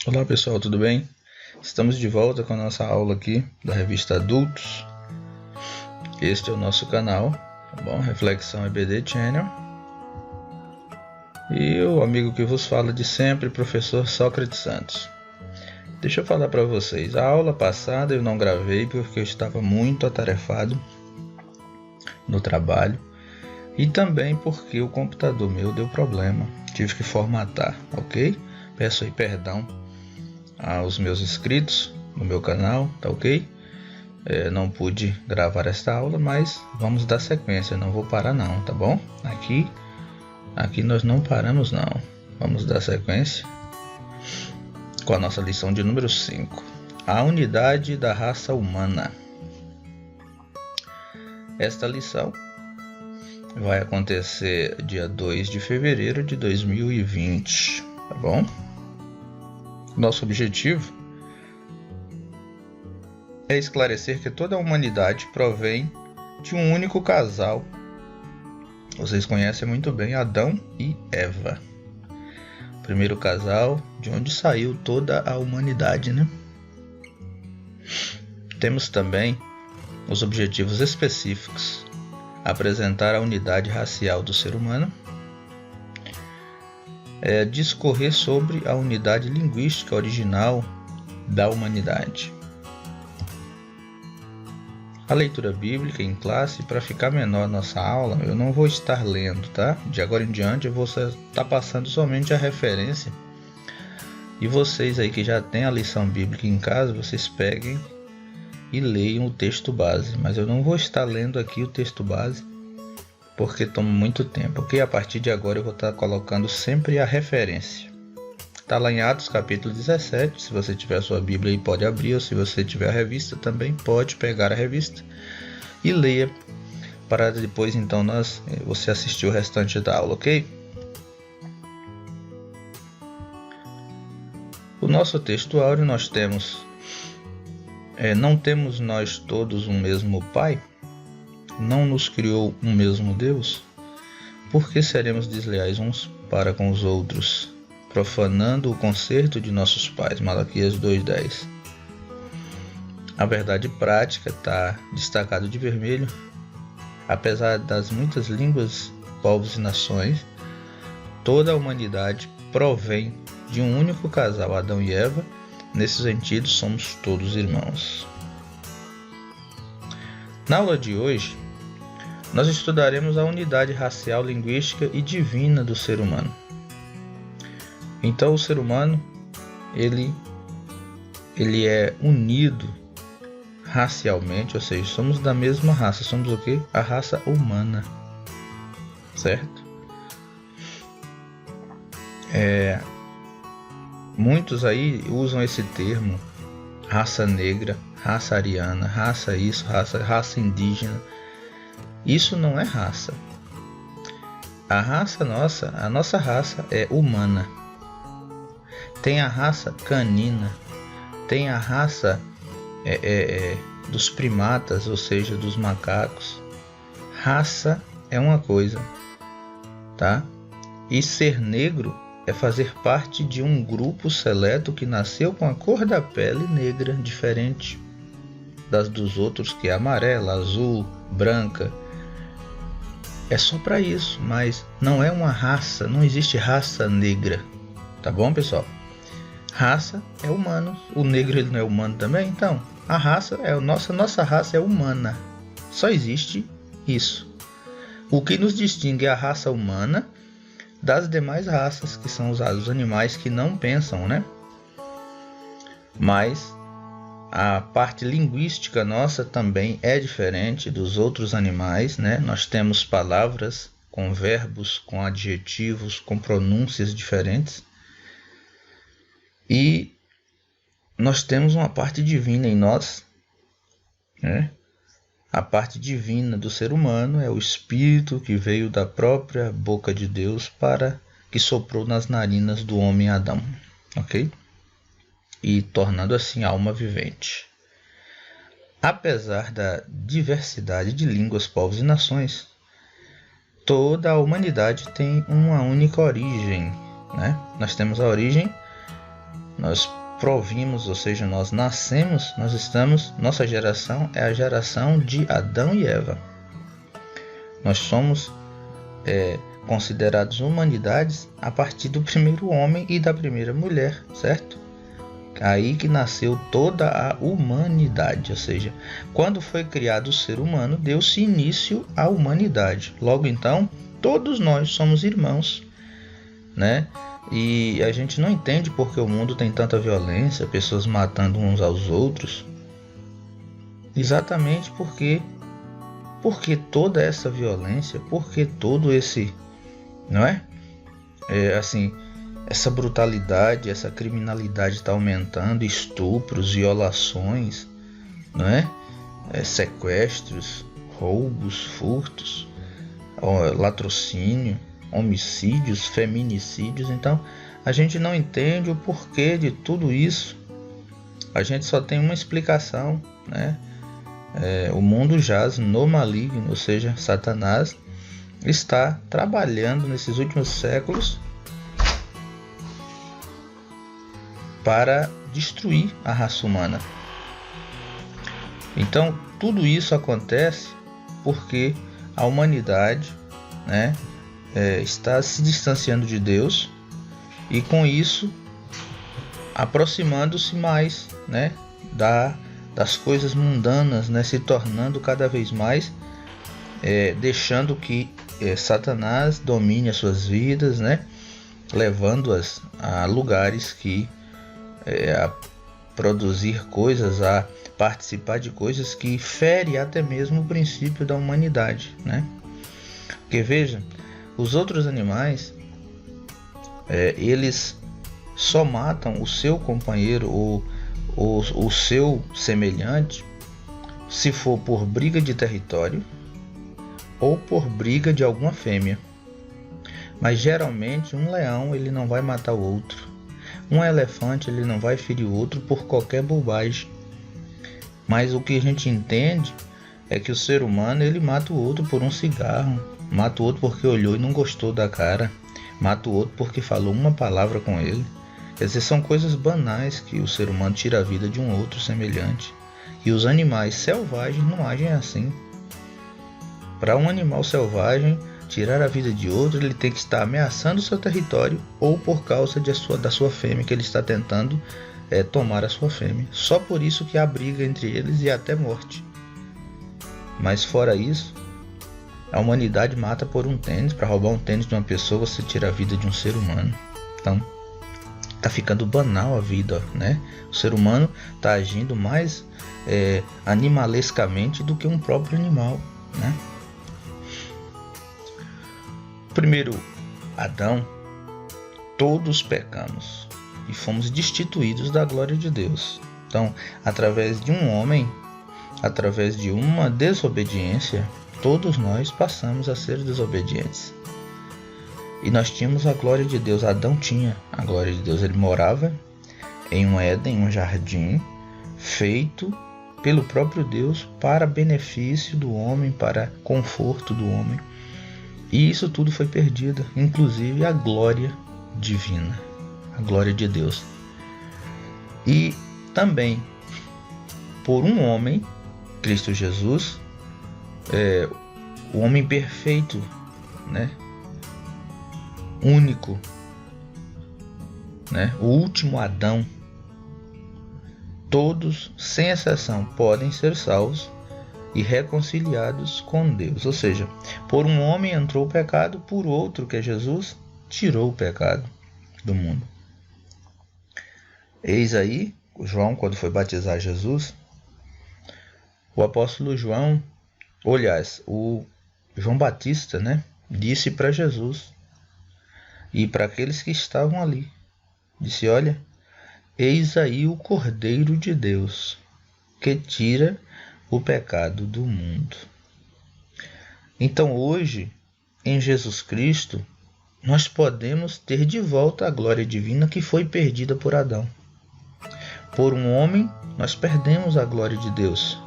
Olá pessoal, tudo bem? Estamos de volta com a nossa aula aqui da revista Adultos. Este é o nosso canal, tá bom? Reflexão EBD Channel. E o amigo que vos fala de sempre, professor Sócrates Santos. Deixa eu falar para vocês, a aula passada eu não gravei porque eu estava muito atarefado no trabalho e também porque o computador meu deu problema, tive que formatar, ok? Peço aí perdão aos meus inscritos no meu canal, tá ok? Não pude gravar esta aula, mas vamos dar sequência, não vou parar não, tá bom? Aqui nós não paramos não, vamos dar sequência com a nossa lição de número 5, a unidade da raça humana. Esta lição vai acontecer dia 2 de fevereiro de 2020, tá bom? Nosso objetivo é esclarecer que toda a humanidade provém de um único casal. Vocês conhecem muito bem Adão e Eva. O primeiro casal de onde saiu toda a humanidade, né? Temos também os objetivos específicos: apresentar a unidade racial do ser humano, discorrer sobre a unidade linguística original da humanidade. A leitura bíblica em classe, para ficar menor nossa aula, eu não vou estar lendo, tá? De agora em diante eu vou estar passando somente a referência. E vocês aí que já têm a lição bíblica em casa, vocês peguem e leiam o texto base. Mas eu não vou estar lendo aqui o texto base, porque toma muito tempo, ok? A partir de agora eu vou estar colocando sempre a referência. Está lá em Atos capítulo 17, se você tiver a sua Bíblia aí pode abrir, ou se você tiver a revista também pode pegar a revista e leia, para depois então você assistir o restante da aula, ok? O nosso texto áureo nós temos, não temos nós todos um mesmo Pai? Não nos criou um mesmo Deus? Por que seremos desleais uns para com os outros, profanando o concerto de nossos pais? Malaquias 2:10. A verdade prática está destacado de vermelho. Apesar das muitas línguas, povos e nações, toda a humanidade provém de um único casal, Adão e Eva. Nesse sentido, somos todos irmãos. Na aula de hoje, nós estudaremos a unidade racial, linguística e divina do ser humano. Então, o ser humano, ele é unido racialmente, ou seja, somos da mesma raça. Somos o quê? A raça humana, certo? Muitos aí usam esse termo, raça negra, raça ariana, raça isso, raça indígena. Isso não é raça. A nossa raça é humana. Tem a raça canina, tem a raça dos primatas, ou seja, dos macacos. Raça é uma coisa, tá? E ser negro é fazer parte de um grupo seleto que nasceu com a cor da pele negra, diferente dos outros, que é amarela, azul, branca. É só para isso, mas não é uma raça, não existe raça negra, tá bom, pessoal? Raça é humano, o negro ele não é humano também? Então, a raça é nossa raça é humana, só existe isso. O que nos distingue é a raça humana das demais raças, que são os animais que não pensam, né? Mas a parte linguística nossa também é diferente dos outros animais, né? Nós temos palavras com verbos, com adjetivos, com pronúncias diferentes. E nós temos uma parte divina em nós, né? A parte divina do ser humano é o espírito que veio da própria boca de Deus, que soprou nas narinas do homem Adão, ok? E tornando assim alma vivente. Apesar da diversidade de línguas, povos e nações, toda a humanidade tem uma única origem, né? Nós temos a origem nós provimos, ou seja, nós nascemos, nossa geração é a geração de Adão e Eva. Nós somos considerados humanidades a partir do primeiro homem e da primeira mulher, certo? Aí que nasceu toda a humanidade, ou seja, quando foi criado o ser humano, deu-se início à humanidade. Logo então, todos nós somos irmãos, né? E a gente não entende porque o mundo tem tanta violência, pessoas matando uns aos outros. Exatamente porque toda essa violência, porque todo esse, não é? Assim, essa brutalidade, essa criminalidade está aumentando, estupros, violações, não é? Sequestros, roubos, furtos, latrocínio, homicídios, feminicídios. Então a gente não entende o porquê de tudo isso. A gente só tem uma explicação, né? O mundo jaz no maligno, ou seja, Satanás está trabalhando nesses últimos séculos para destruir a raça humana. Então tudo isso acontece porque a humanidade, né, está se distanciando de Deus e com isso aproximando-se mais, né, das coisas mundanas, né, se tornando cada vez mais, deixando que Satanás domine as suas vidas, né, levando-as a lugares que a produzir coisas, a participar de coisas que ferem até mesmo o princípio da humanidade, né? Porque veja, os outros animais, eles só matam o seu companheiro ou o seu semelhante se for por briga de território ou por briga de alguma fêmea. Mas geralmente um leão ele não vai matar o outro. Um elefante ele não vai ferir o outro por qualquer bobagem. Mas o que a gente entende é que o ser humano ele mata o outro por um cigarro, mata o outro porque olhou e não gostou da cara, mata o outro porque falou uma palavra com ele. Quer dizer, são coisas banais que o ser humano tira a vida de um outro semelhante. E os animais selvagens não agem assim. Para um animal selvagem tirar a vida de outro, ele tem que estar ameaçando o seu território ou por causa da sua fêmea, que ele está tentando tomar a sua fêmea. Só por isso que há briga entre eles e até morte. Mas fora isso, a humanidade mata por um tênis. Para roubar um tênis de uma pessoa, você tira a vida de um ser humano. Então, está ficando banal a vida, né? O ser humano está agindo mais animalescamente do que um próprio animal, né? Primeiro Adão, todos pecamos e fomos destituídos da glória de Deus. Então, através de um homem, através de uma desobediência, todos nós passamos a ser desobedientes. E nós tínhamos a glória de Deus. Adão tinha a glória de Deus. Ele morava em um Éden, um jardim, feito pelo próprio Deus para benefício do homem, para conforto do homem. E isso tudo foi perdido, inclusive a glória divina, a glória de Deus. E também por um homem, Cristo Jesus, o homem perfeito, né? Único, né? O último Adão. Todos, sem exceção, podem ser salvos e reconciliados com Deus. Ou seja, por um homem entrou o pecado, por outro, que é Jesus, tirou o pecado do mundo. Eis aí, João, quando foi batizar Jesus, o apóstolo João, aliás, o João Batista, né, disse para Jesus e para aqueles que estavam ali, disse: olha, eis aí o Cordeiro de Deus, que tira o pecado do mundo. Então hoje, em Jesus Cristo, nós podemos ter de volta a glória divina que foi perdida por Adão. Por um homem, nós perdemos a glória de Deus.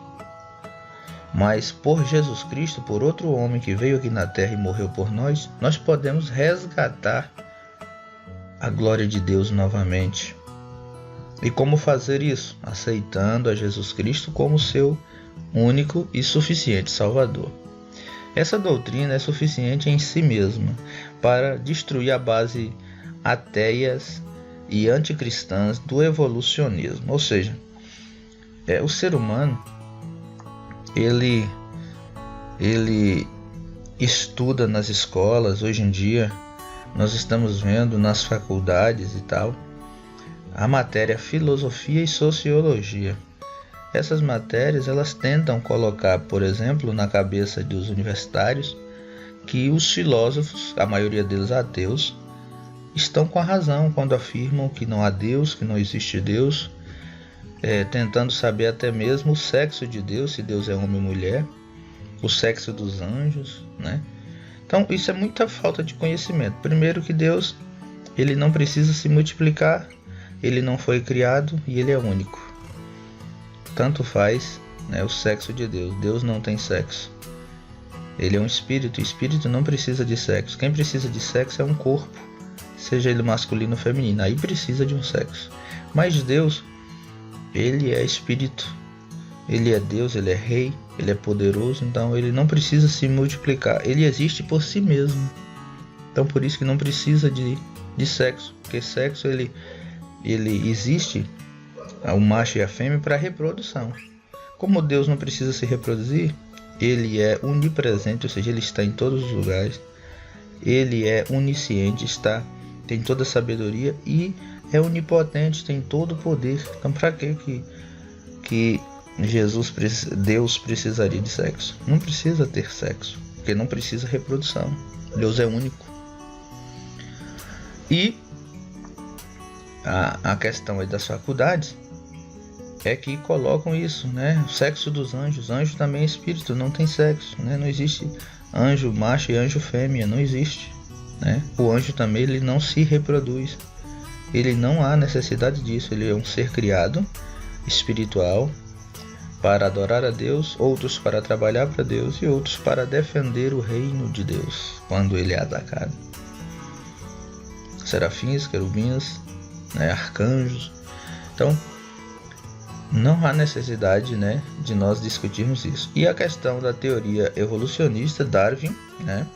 Mas por Jesus Cristo, por outro homem que veio aqui na terra e morreu por nós, nós podemos resgatar a glória de Deus novamente. E como fazer isso? Aceitando a Jesus Cristo como seu único e suficiente Salvador. Essa doutrina é suficiente em si mesma para destruir a base ateias e anticristãs do evolucionismo. Ou seja, o ser humano ele estuda nas escolas. Hoje em dia nós estamos vendo nas faculdades e tal a matéria filosofia e sociologia. Essas matérias elas tentam colocar, por exemplo, na cabeça dos universitários que os filósofos, a maioria deles ateus, estão com a razão quando afirmam que não há Deus, que não existe Deus, tentando saber até mesmo o sexo de Deus, se Deus é homem ou mulher, o sexo dos anjos, né? Então isso é muita falta de conhecimento. Primeiro que Deus, ele não precisa se multiplicar, ele não foi criado e ele é único. Tanto faz, né, o sexo de Deus. Deus não tem sexo. Ele é um espírito, e espírito não precisa de sexo. Quem precisa de sexo é um corpo, seja ele masculino ou feminino. Aí precisa de um sexo. Mas Deus, ele é espírito. Ele é Deus, ele é rei, ele é poderoso, então ele não precisa se multiplicar. Ele existe por si mesmo. Então por isso que não precisa de sexo. Porque sexo ele existe, o macho e a fêmea, para reprodução. Como Deus não precisa se reproduzir, ele é onipresente, ou seja, ele está em todos os lugares. Ele é onisciente, tem toda a sabedoria e é onipotente, tem todo o poder. Então para que Deus precisaria de sexo? Não precisa ter sexo, porque não precisa reprodução. Deus é único. E a questão aí das faculdades é que colocam isso, né? O sexo dos anjos. Anjo também é espírito, não tem sexo, né? Não existe anjo macho e anjo fêmea, não existe, né? O anjo também ele não se reproduz. Ele não há necessidade disso. Ele é um ser criado, espiritual, para adorar a Deus, outros para trabalhar para Deus e outros para defender o reino de Deus quando ele é atacado. Serafins, querubins, né, arcanjos. Então não há necessidade, né, de nós discutirmos isso. E a questão da teoria evolucionista, Darwin, né,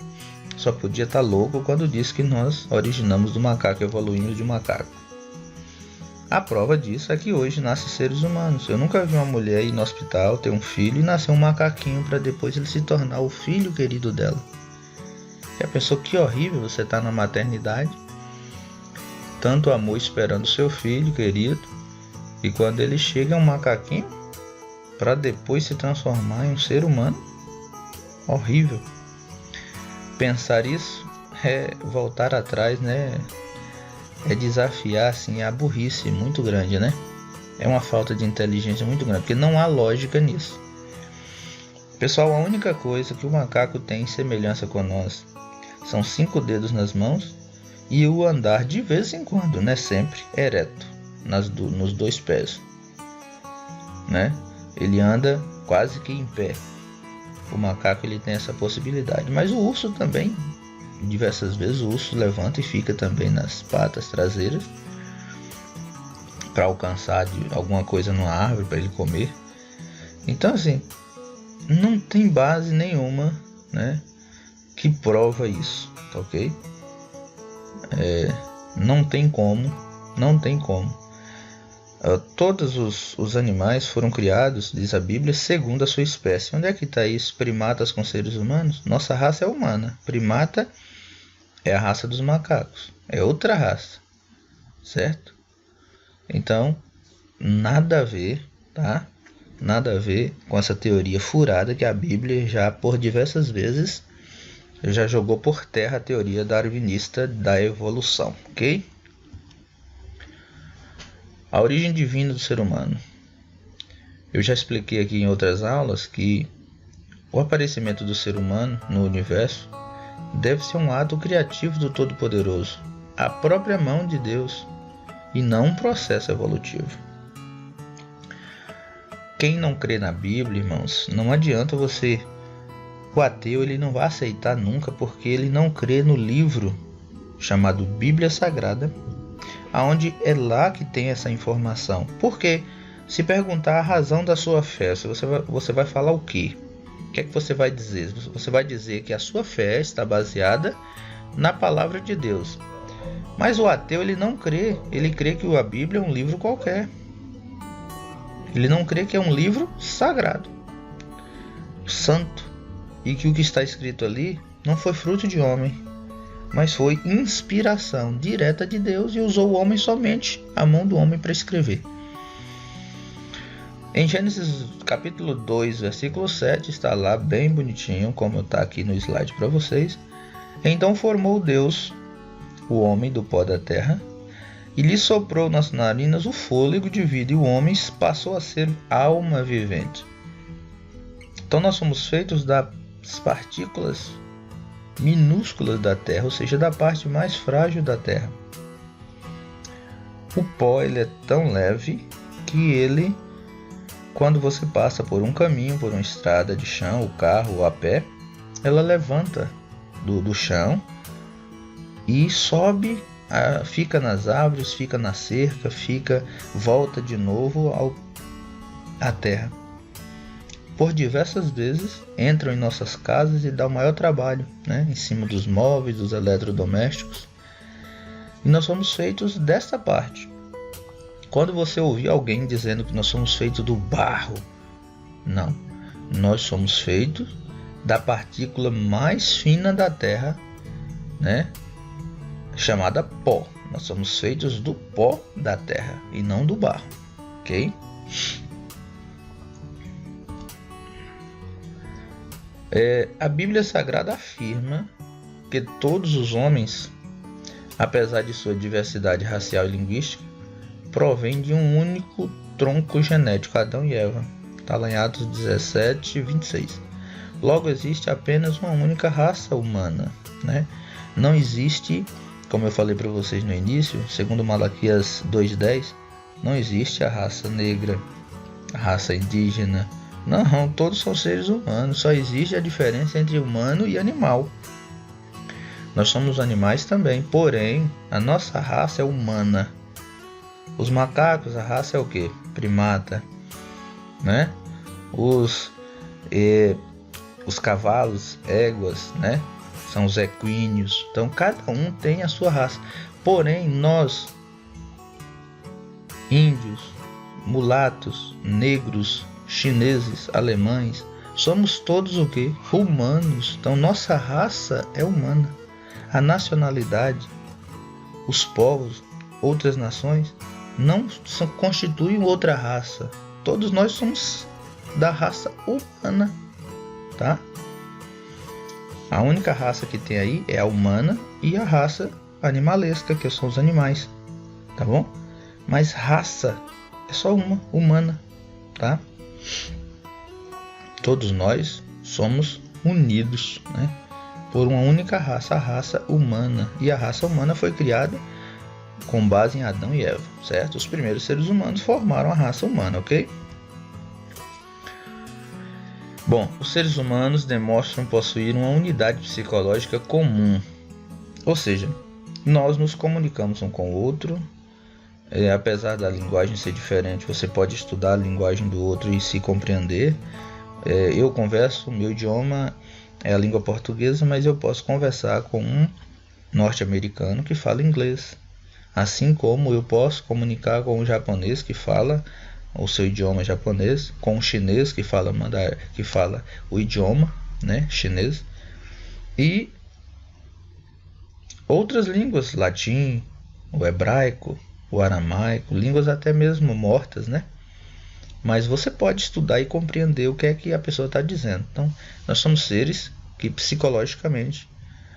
só podia estar louco quando disse que nós originamos do macaco, evoluímos de um macaco. A prova disso é que hoje nascem seres humanos. Eu nunca vi uma mulher ir no hospital, ter um filho e nascer um macaquinho para depois ele se tornar o filho querido dela. Já pensou que horrível você estar na maternidade, tanto amor esperando seu filho querido, e quando ele chega é um macaquinho para depois se transformar em um ser humano? Horrível. Pensar isso é voltar atrás, né? É desafiar assim, a burrice muito grande, né? É uma falta de inteligência muito grande, porque não há lógica nisso. Pessoal, a única coisa que o macaco tem em semelhança com nós são 5 dedos nas mãos e o andar de vez em quando, né? Sempre ereto, nos 2 pés, né? Ele anda quase que em pé. O macaco ele tem essa possibilidade, mas o urso também. Diversas vezes o urso levanta e fica também nas patas traseiras para alcançar alguma coisa numa árvore para ele comer. Então assim, não tem base nenhuma, né, que prova isso, tá ok? Não tem como. Todos os animais foram criados, diz a Bíblia, segundo a sua espécie. Onde é que está isso? Primatas com seres humanos? Nossa raça é humana. Primata é a raça dos macacos. É outra raça. Certo? Então, nada a ver, tá? Nada a ver com essa teoria furada que a Bíblia já por diversas vezes já jogou por terra a teoria darwinista da evolução, ok? A origem divina do ser humano. Eu já expliquei aqui em outras aulas que o aparecimento do ser humano no universo deve ser um ato criativo do Todo-Poderoso, a própria mão de Deus, e não um processo evolutivo. Quem não crê na Bíblia, irmãos, não adianta você... O ateu ele não vai aceitar nunca, porque ele não crê no livro chamado Bíblia Sagrada, aonde é lá que tem essa informação. Porque se perguntar a razão da sua fé, você vai falar o quê? O que é que você vai dizer? Você vai dizer que a sua fé está baseada na palavra de Deus. Mas o ateu, ele não crê. Ele crê que a Bíblia é um livro qualquer. Ele não crê que é um livro sagrado, santo, e que o que está escrito ali não foi fruto de homem, mas foi inspiração direta de Deus, e usou o homem somente, a mão do homem, para escrever. Em Gênesis capítulo 2, versículo 7, está lá bem bonitinho, como está aqui no slide para vocês. Então formou Deus o homem do pó da terra, e lhe soprou nas narinas o fôlego de vida, e o homem passou a ser alma vivente. Então nós somos feitos das partículas minúsculas da terra, ou seja, da parte mais frágil da terra. O pó, ele é tão leve que ele, quando você passa por um caminho, por uma estrada de chão, o carro ou a pé, ela levanta do chão e sobe, fica nas árvores, fica na cerca, volta de novo à terra. Por diversas vezes entram em nossas casas e dá o maior trabalho, né? Em cima dos móveis, dos eletrodomésticos. E nós somos feitos dessa parte. Quando você ouvir alguém dizendo que nós somos feitos do barro, não. Nós somos feitos da partícula mais fina da terra, né? Chamada pó. Nós somos feitos do pó da terra e não do barro, ok? A Bíblia Sagrada afirma que todos os homens, apesar de sua diversidade racial e linguística, provém de um único tronco genético, Adão e Eva. Está lá em Atos 17, 26. Logo, existe apenas uma única raça humana, né? Não existe, como eu falei para vocês no início, segundo Malaquias 2,10, não existe a raça negra, a raça indígena. Não, todos são seres humanos, só existe a diferença entre humano e animal. Nós somos animais também, porém, a nossa raça é humana. Os macacos, a raça é o quê? Primata, né? Os cavalos, éguas, né? São os equíneos. Então, cada um tem a sua raça. Porém, nós, índios, mulatos, negros, chineses, alemães, somos todos o quê? Humanos. Então, nossa raça é humana. A nacionalidade, os povos, outras nações, não constituem outra raça. Todos nós somos da raça humana, tá? A única raça que tem aí é a humana e a raça animalesca, que são os animais, tá bom? Mas raça é só uma, humana, tá? Todos nós somos unidos, né? Por uma única raça, a raça humana. E a raça humana foi criada com base em Adão e Eva, certo? Os primeiros seres humanos formaram a raça humana, ok? Bom, os seres humanos demonstram possuir uma unidade psicológica comum. Ou seja, nós nos comunicamos um com o outro. Apesar da linguagem ser diferente, você pode estudar a linguagem do outro e se compreender. Eu converso, meu idioma é a língua portuguesa, mas eu posso conversar com um norte-americano que fala inglês. Assim como eu posso comunicar com um japonês que fala o seu idioma japonês, com um chinês que fala o idioma, né, chinês, e outras línguas, latim, o hebraico, o aramaico, línguas até mesmo mortas, né? Mas você pode estudar e compreender o que é que a pessoa está dizendo. Então, nós somos seres que psicologicamente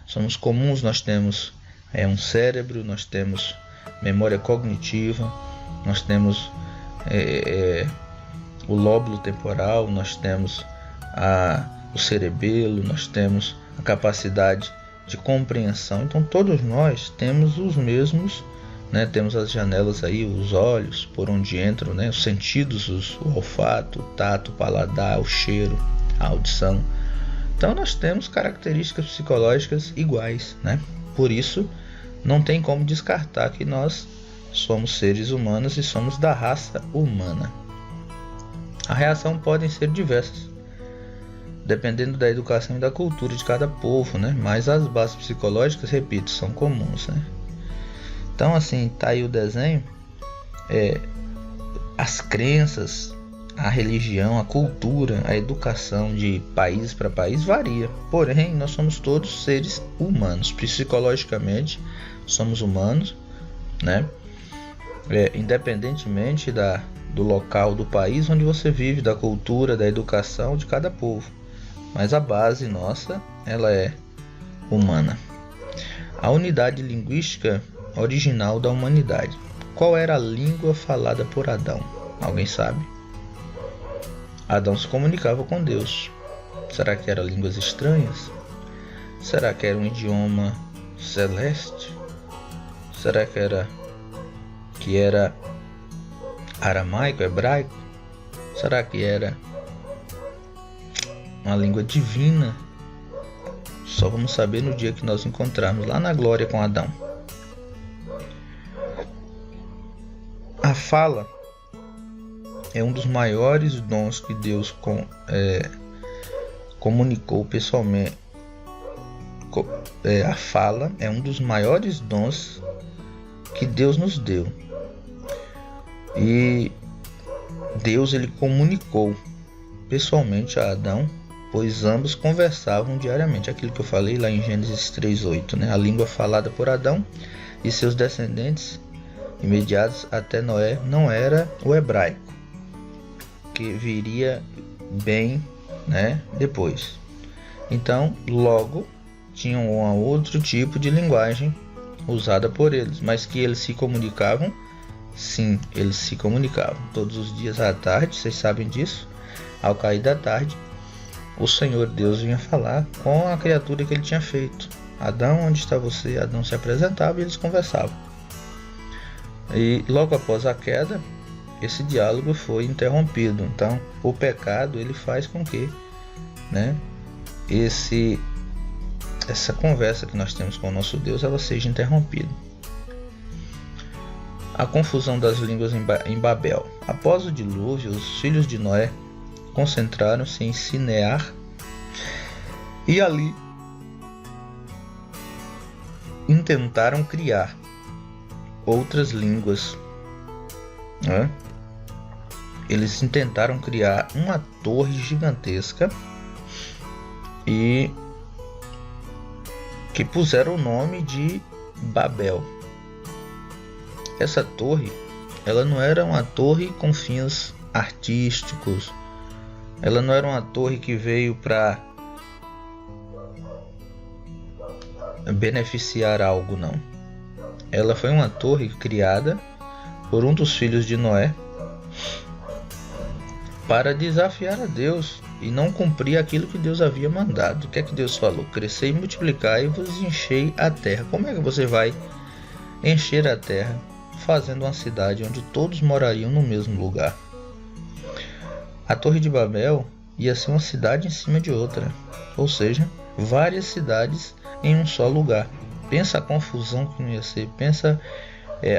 somos comuns. Nós temos um cérebro, nós temos memória cognitiva, nós temos o lóbulo temporal, nós temos o cerebelo, nós temos a capacidade de compreensão. Então, todos nós temos os mesmos, né? Temos as janelas aí, os olhos, por onde entram, né, os sentidos, o olfato, o tato, o paladar, o cheiro, a audição. Então nós temos características psicológicas iguais, né? Por isso não tem como descartar que nós somos seres humanos e somos da raça humana. A reação podem ser diversas, dependendo da educação e da cultura de cada povo, né? Mas as bases psicológicas, repito, são comuns, né? Então, assim, tá aí o desenho. As crenças, a religião, a cultura, a educação de país para país varia. Porém, nós somos todos seres humanos. Psicologicamente, somos humanos, né? Independentemente do local, do país onde você vive, da cultura, da educação de cada povo. Mas a base nossa, ela é humana. A unidade linguística original da humanidade. Qual era a língua falada por Adão? Alguém sabe? Adão se comunicava com Deus. Será que eram línguas estranhas? Será que era um idioma celeste? Será que era aramaico, hebraico? Será que era uma língua divina? Só vamos saber no dia que nós encontrarmos lá na glória com Adão. A fala é um dos maiores dons que Deus comunicou pessoalmente. A fala é um dos maiores dons que Deus nos deu. E Deus ele comunicou pessoalmente a Adão, pois ambos conversavam diariamente. Aquilo que eu falei lá em Gênesis 3:8, né? A língua falada por Adão e seus descendentes imediatos até Noé não era o hebraico, que viria bem, né, depois. Então, logo, tinham um outro tipo de linguagem usada por eles, mas que eles se comunicavam. Sim, eles se comunicavam todos os dias à tarde, vocês sabem disso. Ao cair da tarde, o Senhor Deus vinha falar com a criatura que ele tinha feito. Adão, onde está você? Adão se apresentava e eles conversavam. E logo após a queda, esse diálogo foi interrompido. Então, o pecado ele faz com que, né, essa conversa que nós temos com o nosso Deus ela seja interrompida. A confusão das línguas em Babel. Após o dilúvio, os filhos de Noé concentraram-se em Sinear e ali intentaram criar outras línguas, né? Eles intentaram criar uma torre gigantesca e que puseram o nome de Babel. Essa torre, ela não era uma torre com fins artísticos, ela não era uma torre que veio para beneficiar algo, não. Ela foi uma torre criada por um dos filhos de Noé para desafiar a Deus e não cumprir aquilo que Deus havia mandado. O que é que Deus falou? Crescei e multiplicai e vos enchei a terra. Como é que você vai encher a terra fazendo uma cidade onde todos morariam no mesmo lugar? A Torre de Babel ia ser uma cidade em cima de outra, ou seja, várias cidades em um só lugar. Pensa a confusão que não ia ser, pensa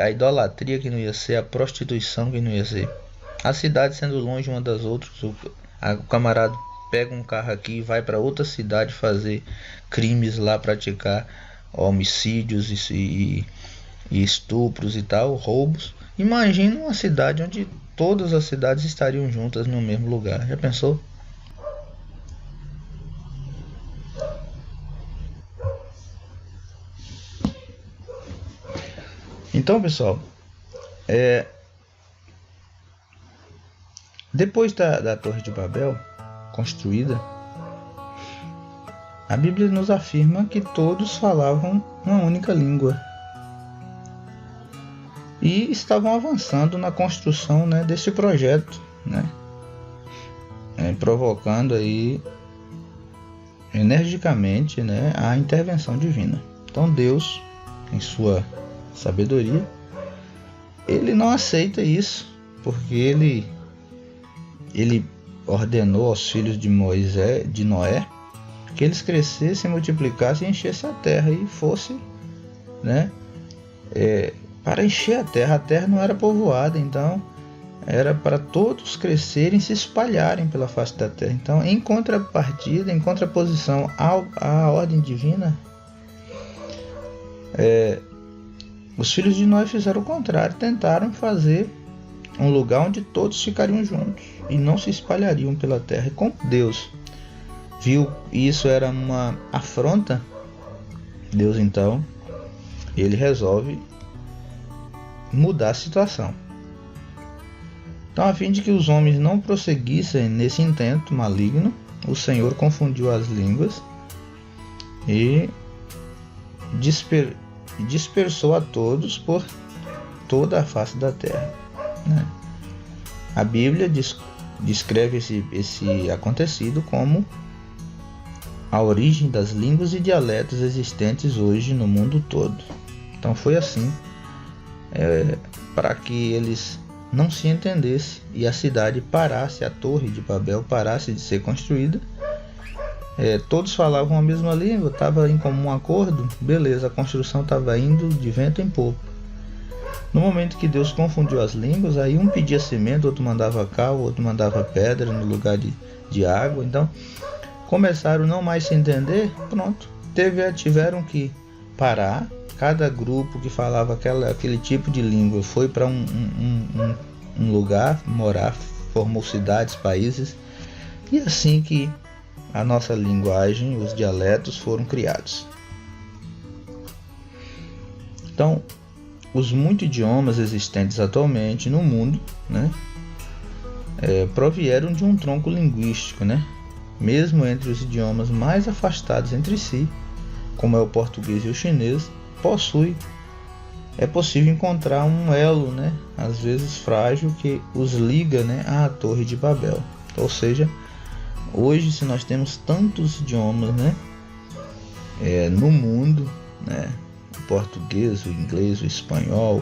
a idolatria que não ia ser, a prostituição que não ia ser. As cidades sendo longe uma das outras, o camarada pega um carro aqui e vai para outra cidade fazer crimes lá, praticar homicídios e estupros e tal, roubos. Imagina uma cidade onde todas as cidades estariam juntas no mesmo lugar. Já pensou? Então, pessoal, depois da Torre de Babel construída, a Bíblia nos afirma que todos falavam uma única língua e estavam avançando na construção, né, desse projeto, né, provocando aí energicamente, né, a intervenção divina. Então Deus, em sua sabedoria, ele não aceita isso, porque ele ordenou aos filhos de Noé, que eles crescessem, multiplicassem e enchessem a terra e fosse, né, para encher a terra. A terra não era povoada, então era para todos crescerem e se espalharem pela face da terra. Então, em contrapartida, em contraposição à ordem divina, os filhos de Noé fizeram o contrário, tentaram fazer um lugar onde todos ficariam juntos e não se espalhariam pela terra. E como Deus viu isso era uma afronta, Deus então, ele resolve mudar a situação. Então, a fim de que os homens não prosseguissem nesse intento maligno, o Senhor confundiu as línguas e dispersou a todos por toda a face da terra, né? A Bíblia descreve esse acontecido como a origem das línguas e dialetos existentes hoje no mundo todo. Então foi assim, para que eles não se entendessem e a cidade parasse, a torre de Babel parasse de ser construída. Todos falavam a mesma língua, estava em comum acordo, beleza, a construção estava indo de vento em popa. No momento que Deus confundiu as línguas, aí um pedia cimento, outro mandava cal, outro mandava pedra no lugar de água. Então começaram a não mais se entender, pronto, tiveram que parar. Cada grupo que falava aquele tipo de língua foi para um lugar morar, formou cidades, países, e assim que a nossa linguagem, os dialetos foram criados. Então, os muitos idiomas existentes atualmente no mundo, né, provieram de um tronco linguístico, né? Mesmo entre os idiomas mais afastados entre si, como é o português e o chinês, é possível encontrar um elo, né, às vezes frágil, que os liga, né, à Torre de Babel. Ou seja, hoje, se nós temos tantos idiomas, né, no mundo, né, o português, o inglês, o espanhol,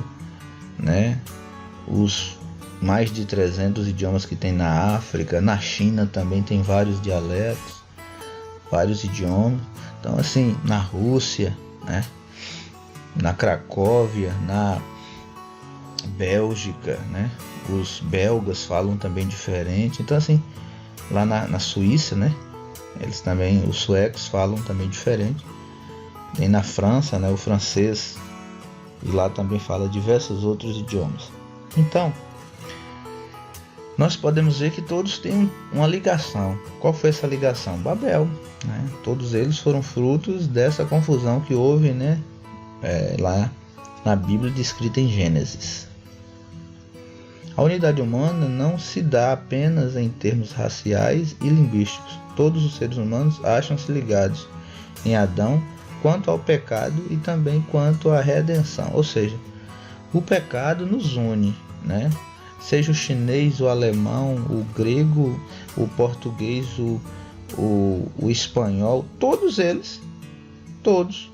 né, os mais de 300 idiomas que tem na África, na China também tem vários dialetos, vários idiomas. Então, assim, na Rússia, né, na Cracóvia, na Bélgica, né, os belgas falam também diferente. Então, assim, lá na Suíça, né, eles também, os suecos falam também diferente. E na França, né, o francês, e lá também fala diversos outros idiomas. Então, nós podemos ver que todos têm uma ligação. Qual foi essa ligação? Babel, né? Todos eles foram frutos dessa confusão que houve, né, lá na Bíblia descrita em Gênesis. A unidade humana não se dá apenas em termos raciais e linguísticos. Todos os seres humanos acham-se ligados em Adão quanto ao pecado e também quanto à redenção. Ou seja, o pecado nos une, né? Seja o chinês, o alemão, o grego, o português, o espanhol, todos eles, todos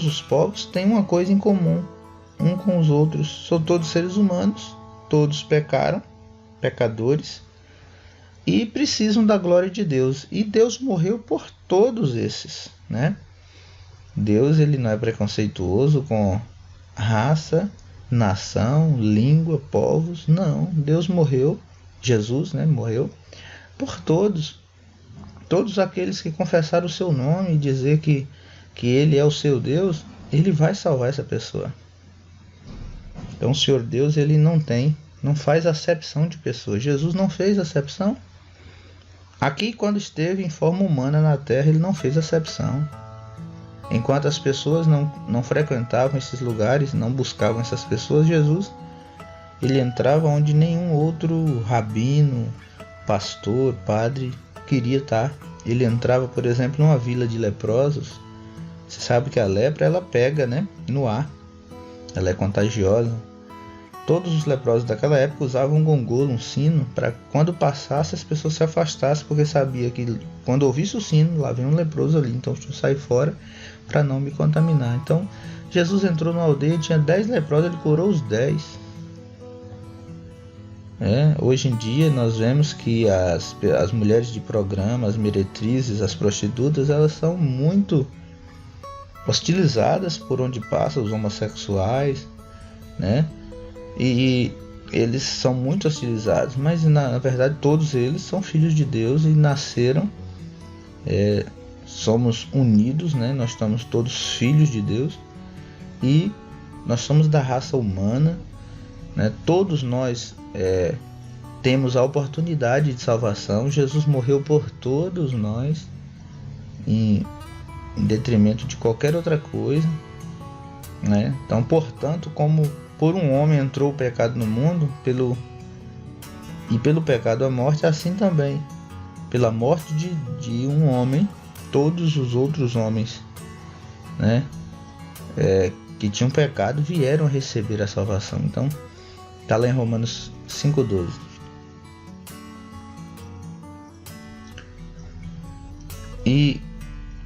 os povos têm uma coisa em comum, um com os outros. São todos seres humanos, todos pecaram, pecadores, e precisam da glória de Deus. E Deus morreu por todos esses, né? Deus, ele não é preconceituoso com raça, nação, língua, povos. Não, Deus morreu, Jesus, né, morreu por todos aqueles que confessaram o seu nome e dizer que ele é o seu Deus. Ele vai salvar essa pessoa. Então o Senhor Deus, ele não faz acepção de pessoas. Jesus não fez acepção. Aqui, quando esteve em forma humana na terra, ele não fez acepção. Enquanto as pessoas não frequentavam esses lugares, não buscavam essas pessoas, Jesus, ele entrava onde nenhum outro rabino, pastor, padre queria estar. Ele entrava, por exemplo, numa vila de leprosos. Você sabe que a lepra, ela pega, né, no ar. Ela é contagiosa. Todos os leprosos daquela época usavam um gongolo, um sino, para quando passasse as pessoas se afastassem, porque sabia que quando ouvisse o sino, lá vem um leproso ali, então deixa eu sair fora para não me contaminar. Então Jesus entrou numa aldeia, tinha 10 leprosos, ele curou os 10. Hoje em dia nós vemos que as mulheres de programa, as meretrizes, as prostitutas, elas são muito hostilizadas por onde passam os homossexuais, né? E eles são muito hostilizados, mas na verdade todos eles são filhos de Deus e nasceram, somos unidos, né? Nós somos todos filhos de Deus e nós somos da raça humana, né? Todos nós temos a oportunidade de salvação. Jesus morreu por todos nós em detrimento de qualquer outra coisa, né? Então, portanto, como por um homem entrou o pecado no mundo, pelo pecado a morte, assim também, pela morte de um homem, todos os outros homens, né, que tinham pecado vieram a receber a salvação. Então, está lá em Romanos 5,12. E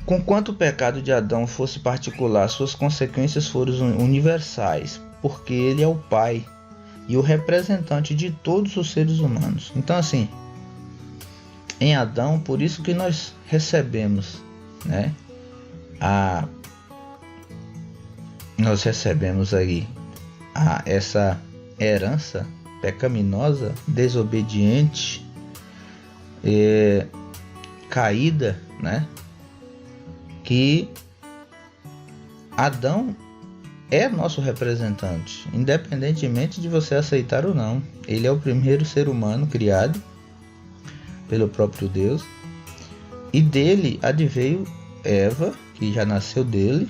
conquanto o pecado de Adão fosse particular, suas consequências foram universais, porque ele é o pai e o representante de todos os seres humanos. Então, assim, em Adão, por isso que nós recebemos, né, nós recebemos aí essa herança pecaminosa, desobediente, caída, né? Que Adão é nosso representante, independentemente de você aceitar ou não. Ele é o primeiro ser humano criado pelo próprio Deus, e dele adveio Eva, que já nasceu dele.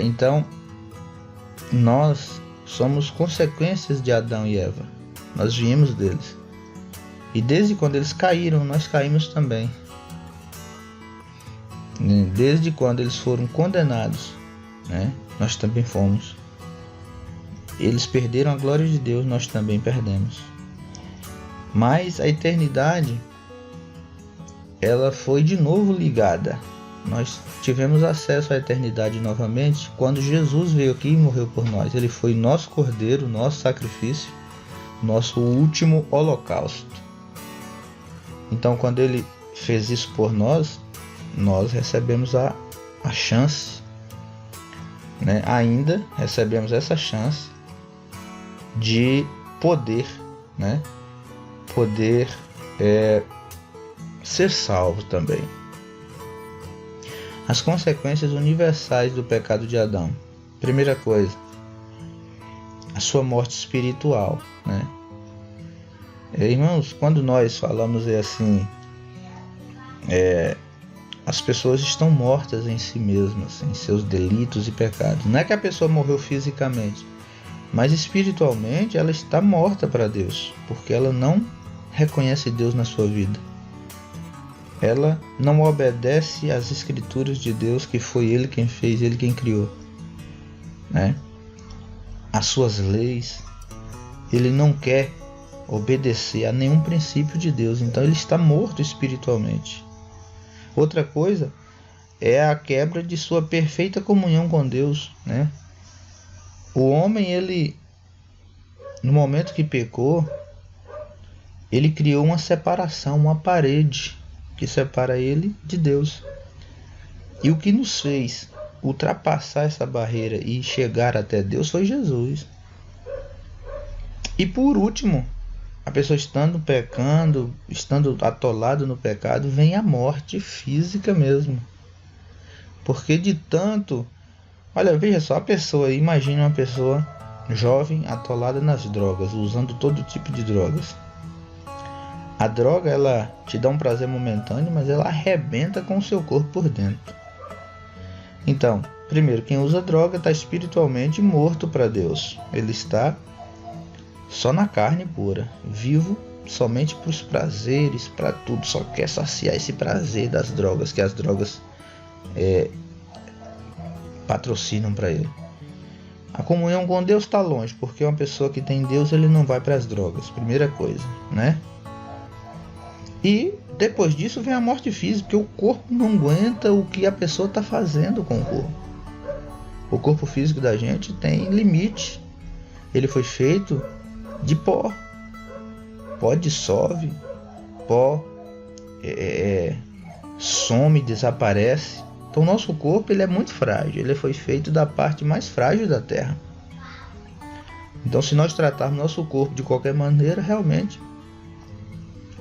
Então, nós somos consequências de Adão e Eva. Nós viemos deles. E desde quando eles caíram, nós caímos também. Desde quando eles foram condenados, né, nós também fomos. Eles perderam a glória de Deus, nós também perdemos. Mas a eternidade, ela foi de novo ligada. Nós tivemos acesso à eternidade novamente quando Jesus veio aqui e morreu por nós. Ele foi nosso cordeiro, nosso sacrifício, nosso último holocausto. Então, quando ele fez isso por nós, nós recebemos a chance, né? Ainda recebemos essa chance de poder, né? Poder ser salvo também. As consequências universais do pecado de Adão. Primeira coisa, a sua morte espiritual, né? Irmãos, quando nós falamos assim, as pessoas estão mortas em si mesmas, em seus delitos e pecados. Não é que a pessoa morreu fisicamente, mas espiritualmente ela está morta para Deus, porque ela não reconhece Deus na sua vida. Ela não obedece às escrituras de Deus, que foi Ele quem fez, Ele quem criou, né? As suas leis. Ele não quer obedecer a nenhum princípio de Deus, então ele está morto espiritualmente. Outra coisa é a quebra de sua perfeita comunhão com Deus, né? O homem, ele, no momento que pecou, ele criou uma separação, uma parede que separa ele de Deus. E o que nos fez ultrapassar essa barreira e chegar até Deus foi Jesus. E por último, a pessoa estando pecando, estando atolado no pecado, vem a morte física mesmo. Porque de tanto... Olha, veja só, a pessoa, imagine uma pessoa jovem atolada nas drogas, usando todo tipo de drogas. A droga, ela te dá um prazer momentâneo, mas ela arrebenta com o seu corpo por dentro. Então, primeiro, quem usa droga está espiritualmente morto para Deus. Ele está só na carne pura, vivo somente para os prazeres, para tudo, só quer saciar esse prazer das drogas, que as drogas patrocinam para ele. A comunhão com Deus está longe, porque uma pessoa que tem Deus, ele não vai para as drogas, primeira coisa, né? E depois disso vem a morte física, porque o corpo não aguenta o que a pessoa está fazendo com o corpo. O corpo físico da gente tem limite. Ele foi feito de pó. Pó dissolve, pó some, desaparece. Então o nosso corpo ele é muito frágil, ele foi feito da parte mais frágil da terra. Então se nós tratarmos nosso corpo de qualquer maneira, realmente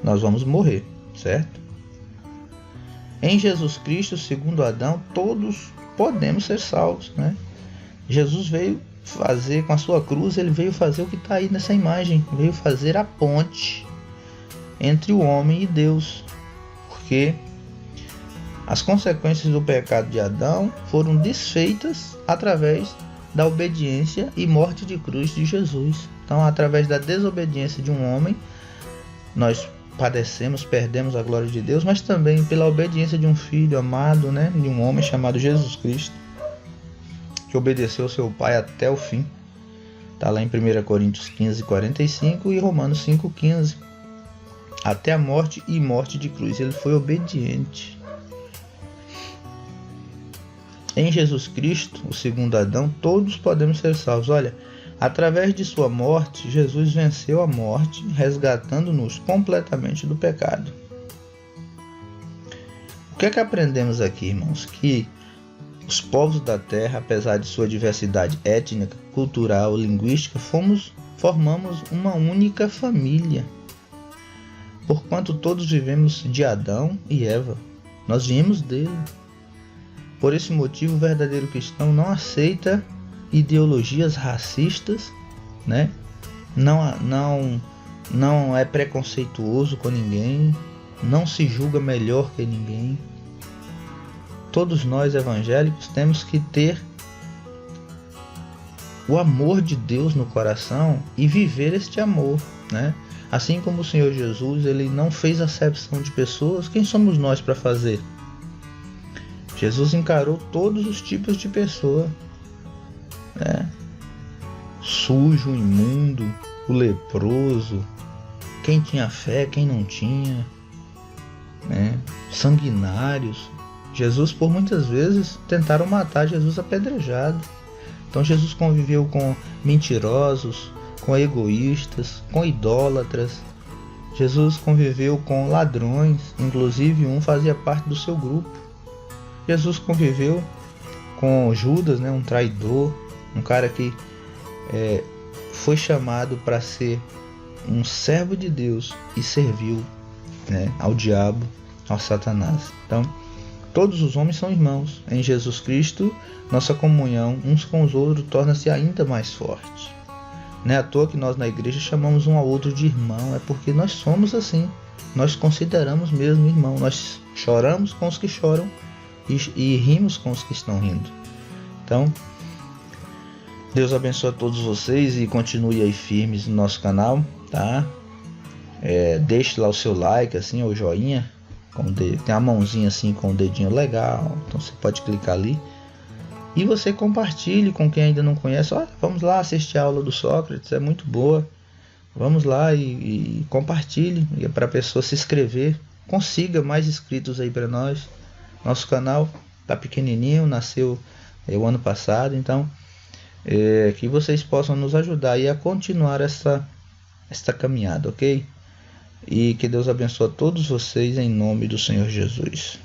nós vamos morrer, certo? Em Jesus Cristo, segundo Adão, todos podemos ser salvos, né? Jesus veio fazer, com a sua cruz, ele veio fazer o que está aí nessa imagem, veio fazer a ponte entre o homem e Deus, porque as consequências do pecado de Adão foram desfeitas através da obediência e morte de cruz de Jesus. Então, através da desobediência de um homem, nós padecemos, perdemos a glória de Deus, mas também pela obediência de um filho amado, né, de um homem chamado Jesus Cristo, que obedeceu seu Pai até o fim. Está lá em 1 Coríntios 15:45 e Romanos 5:15. Até a morte e morte de cruz, ele foi obediente. Em Jesus Cristo, o segundo Adão, todos podemos ser salvos. Olha, através de sua morte, Jesus venceu a morte, resgatando-nos completamente do pecado. O que é que aprendemos aqui, irmãos? Que os povos da terra, apesar de sua diversidade étnica, cultural, linguística, formamos uma única família. Porquanto todos vivemos de Adão e Eva, nós viemos dele. Por esse motivo, o verdadeiro cristão não aceita ideologias racistas, né? Não é preconceituoso com ninguém, não se julga melhor que ninguém. Todos nós evangélicos temos que ter o amor de Deus no coração e viver este amor, né? Assim como o Senhor Jesus, ele não fez acepção de pessoas, quem somos nós para fazer? Jesus encarou todos os tipos de pessoa, né? Sujo, imundo, o leproso, quem tinha fé, quem não tinha, né? Sanguinários. Jesus, por muitas vezes, tentaram matar Jesus apedrejado. Então Jesus conviveu com mentirosos, com egoístas, com idólatras. Jesus conviveu com ladrões, inclusive um fazia parte do seu grupo. Jesus conviveu com Judas, né, um traidor, um cara que foi chamado para ser um servo de Deus e serviu, né, ao diabo, ao Satanás. Então, todos os homens são irmãos. Em Jesus Cristo, nossa comunhão uns com os outros torna-se ainda mais forte. Não é à toa que nós na igreja chamamos um ao outro de irmão, é porque nós somos assim. Nós consideramos mesmo irmão. Nós choramos com os que choram e rimos com os que estão rindo. Então, Deus abençoe a todos vocês e continue aí firmes no nosso canal, tá? Deixe lá o seu like, assim, ou joinha. Tem a mãozinha assim com o dedinho legal, então você pode clicar ali. E você compartilhe com quem ainda não conhece. Olha, vamos lá assistir a aula do Sócrates, é muito boa. Vamos lá e compartilhe para a pessoa se inscrever. Consiga mais inscritos aí para nós. Nosso canal tá pequenininho, nasceu o ano passado, então que vocês possam nos ajudar aí a continuar esta caminhada, ok? E que Deus abençoe a todos vocês em nome do Senhor Jesus.